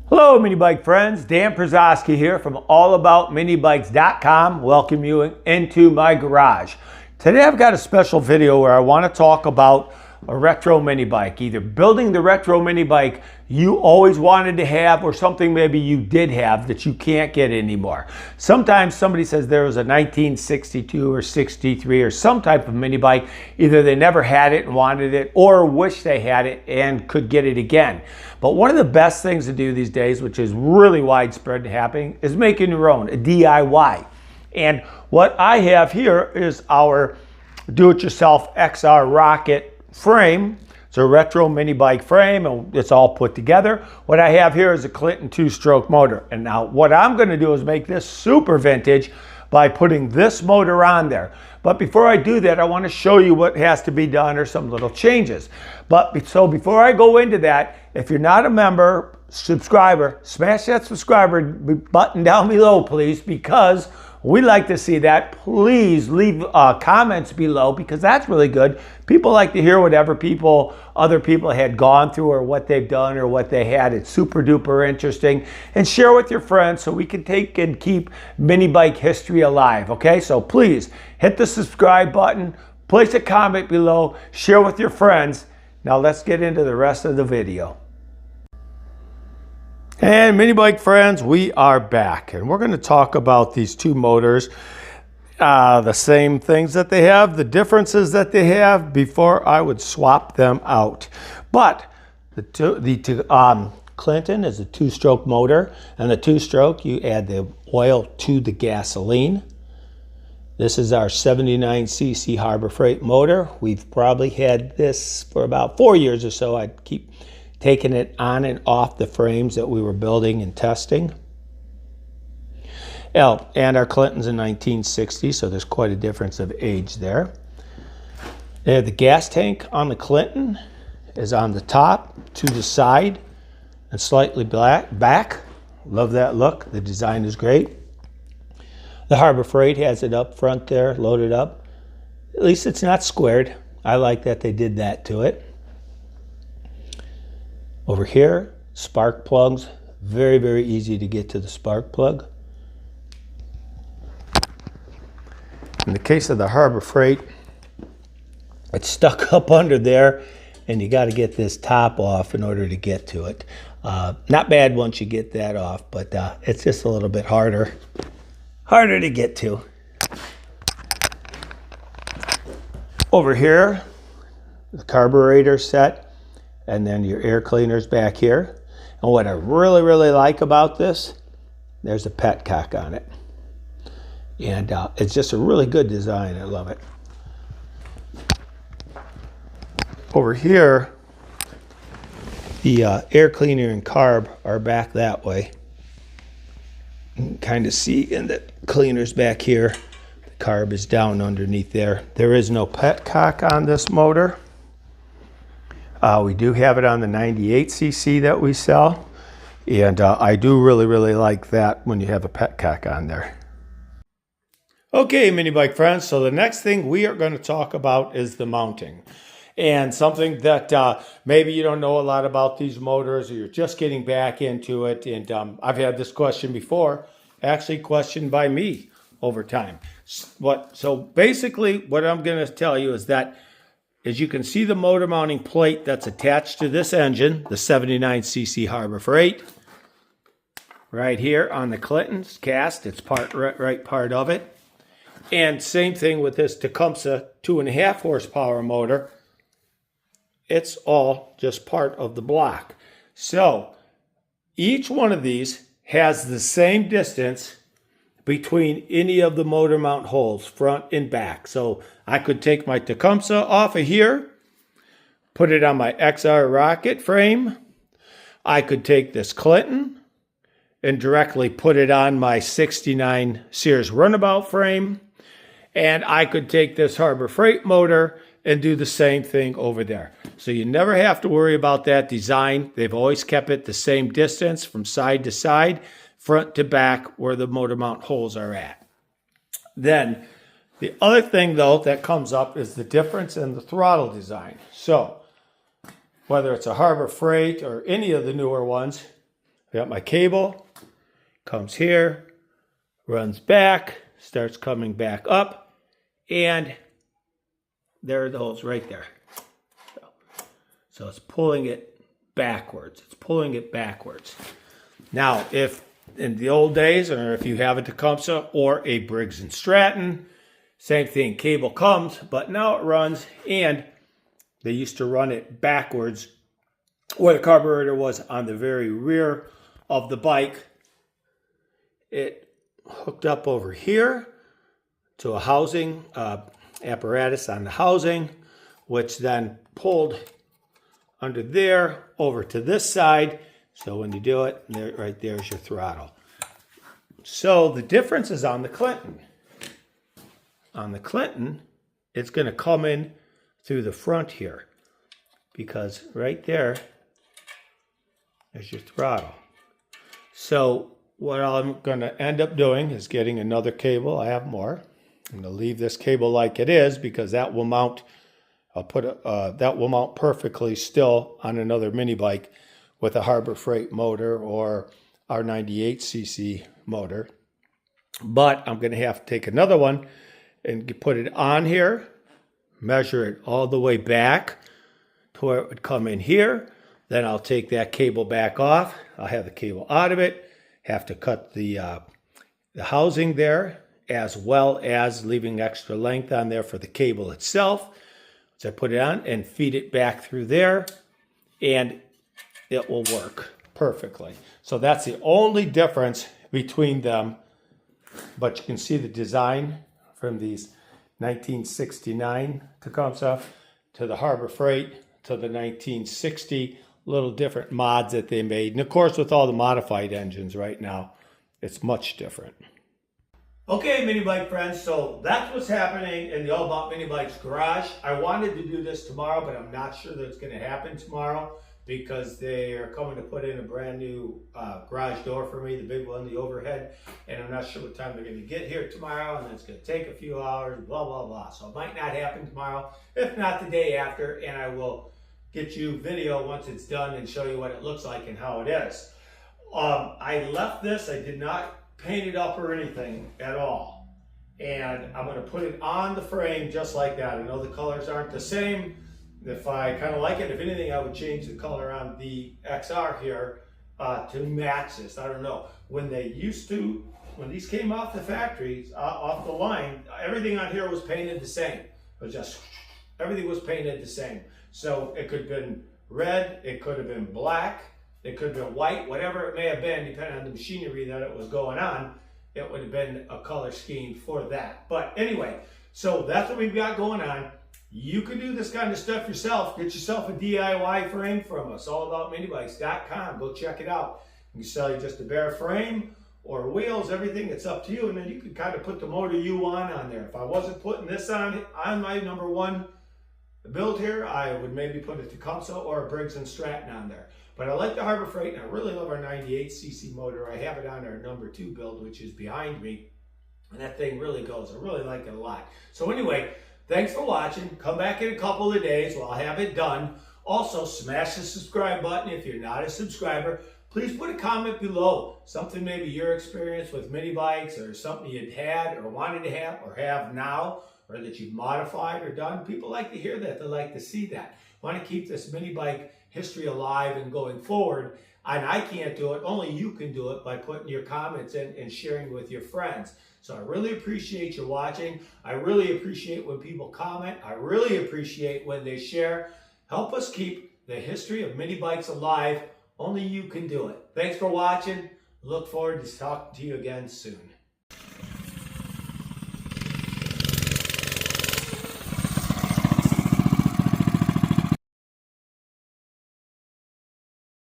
Hello, mini bike friends. Dan Przowski here from allaboutminibikes.com. Welcome you into my garage. Today I've got a special video where I want to talk about a retro mini bike, either building the retro mini bike you always wanted to have or something maybe you did have that you can't get anymore. Sometimes somebody says there was a 1962 or 63 or some type of mini bike. Either they never had it and wanted it or wish they had it and could get it again. But one of the best things to do these days, which is really widespread happening, is making your own, a DIY. And what I have here is our do-it-yourself XR Rocket frame. It's a retro mini bike frame and it's all put together. What I have here is a Clinton 2-stroke motor. And now what I'm going to do is make this super vintage by putting this motor on there. But before I do that, I want to show you what has to be done or some little changes. So before I go into that, if you're not a member, subscriber, smash that subscriber button down below, please, because we like to see that. Please leave comments below because that's really good. People like to hear whatever other people had gone through or what they've done or what they had. It's super duper interesting. And share with your friends so we can take and keep mini bike history alive, okay? So please hit the subscribe button, place a comment below, share with your friends. Now let's get into the rest of the video. And mini bike friends, we are back and we're going to talk about these two motors, the same things that they have, the differences that they have before I would swap them out. But the Clinton is a 2-stroke motor, and the 2-stroke you add the oil to the gasoline. This is our 79cc Harbor Freight motor. We've probably had this for about 4 years or so. I'd keep taking it on and off the frames that we were building and testing. And our Clinton's in 1960, so there's quite a difference of age there. The gas tank on the Clinton is on the top, to the side, and slightly back. Love that look. The design is great. The Harbor Freight has it up front there, loaded up. At least it's not squared. I like that they did that to it. Over here, spark plugs. Very, very easy to get to the spark plug. In the case of the Harbor Freight, it's stuck up under there and you got to get this top off in order to get to it. Not bad once you get that off, but it's just a little bit harder to get to. Over here, the carburetor set. And then your air cleaner's back here. And what I really, really like about this, there's a petcock on it. And it's just a really good design. I love it. Over here, the air cleaner and carb are back that way. You can kind of see in the cleaner's back here. The carb is down underneath there. There is no petcock on this motor. We do have it on the 98cc that we sell, and I do really, really like that when you have a petcock on there. Okay, mini bike friends, so the next thing we are going to talk about is the mounting. And something that maybe you don't know a lot about these motors or you're just getting back into it, and I've had this question before, actually questioned by me over time. So basically what I'm going to tell you is that as you can see the motor mounting plate that's attached to this engine, the 79cc Harbor Freight, right here on the Clinton's cast, it's right part of it. And same thing with this Tecumseh 2.5 horsepower motor. It's all just part of the block. So each one of these has the same distance between any of the motor mount holes, front and back. So I could take my Tecumseh off of here, put it on my XR Rocket frame. I could take this Clinton and directly put it on my 69 Sears Runabout frame. And I could take this Harbor Freight motor and do the same thing over there. So you never have to worry about that design. They've always kept it the same distance from side to side, front to back, where the motor mount holes are at. Then the other thing though that comes up is the difference in the throttle design. So whether it's a Harbor Freight or any of the newer ones, I got my cable, comes here, runs back, starts coming back up, and there are the holes right there. So it's pulling it backwards. It's pulling it backwards. Now, if in the old days, or if you have a Tecumseh or a Briggs & Stratton, same thing, cable comes, but now it runs, and they used to run it backwards where the carburetor was on the very rear of the bike. It hooked up over here to a housing apparatus on the housing, which then pulled under there over to this side. So when you do it, there, right there's your throttle. So the difference is on the Clinton. On the Clinton, it's going to come in through the front here, because right there is your throttle. So what I'm going to end up doing is getting another cable. I have more. I'm going to leave this cable like it is, because that will mount. That will mount perfectly still on another mini bike with a Harbor Freight motor or our 98cc motor. But I'm going to have to take another one and put it on here, measure it all the way back to where it would come in here. Then I'll take that cable back off. I'll have the cable out of it, have to cut the housing there, as well as leaving extra length on there for the cable itself. So I put it on and feed it back through there, and it will work perfectly. So that's the only difference between them. But you can see the design from these 1969 Tecumseh to the Harbor Freight to the 1960, little different mods that they made. And of course, with all the modified engines right now, it's much different. Okay, mini bike friends, so that's what's happening in the All About Mini Bikes garage. I wanted to do this tomorrow, but I'm not sure that it's going to happen tomorrow, because they are coming to put in a brand new garage door for me, the big one, the overhead, and I'm not sure what time they're going to get here tomorrow, and it's going to take a few hours, blah, blah, blah. So it might not happen tomorrow, if not the day after, and I will get you video once it's done and show you what it looks like and how it is. I left this, I did not paint it up or anything at all, and I'm going to put it on the frame just like that. I know the colors aren't the same. If I kind of like it, if anything, I would change the color on the XR here to match this. I don't know. When these came off the factories, off the line, everything on here was painted the same. It was just, everything was painted the same. So it could have been red, it could have been black, it could have been white, whatever it may have been, depending on the machinery that it was going on, it would have been a color scheme for that. But anyway, so that's what we've got going on. You can do this kind of stuff yourself. Get yourself a DIY frame from us, allaboutminibikes.com. Go check it out. We can sell you just a bare frame or wheels, everything. It's up to you. And then you can kind of put the motor you want on there. If I wasn't putting this on my number one build here, I would maybe put a Tecumseh or a Briggs & Stratton on there. But I like the Harbor Freight, and I really love our 98cc motor. I have it on our number 2 build, which is behind me. And that thing really goes. I really like it a lot. So anyway, thanks for watching. Come back in a couple of days while I have it done. Also, smash the subscribe button if you're not a subscriber. Please put a comment below. Something maybe your experience with mini bikes, or something you'd had or wanted to have or have now, or that you've modified or done. People like to hear that. They like to see that. Want to keep this mini bike history alive and going forward. And I can't do it. Only you can do it by putting your comments in and sharing with your friends. So I really appreciate you watching. I really appreciate when people comment. I really appreciate when they share. Help us keep the history of mini bikes alive. Only you can do it. Thanks for watching. Look forward to talking to you again soon.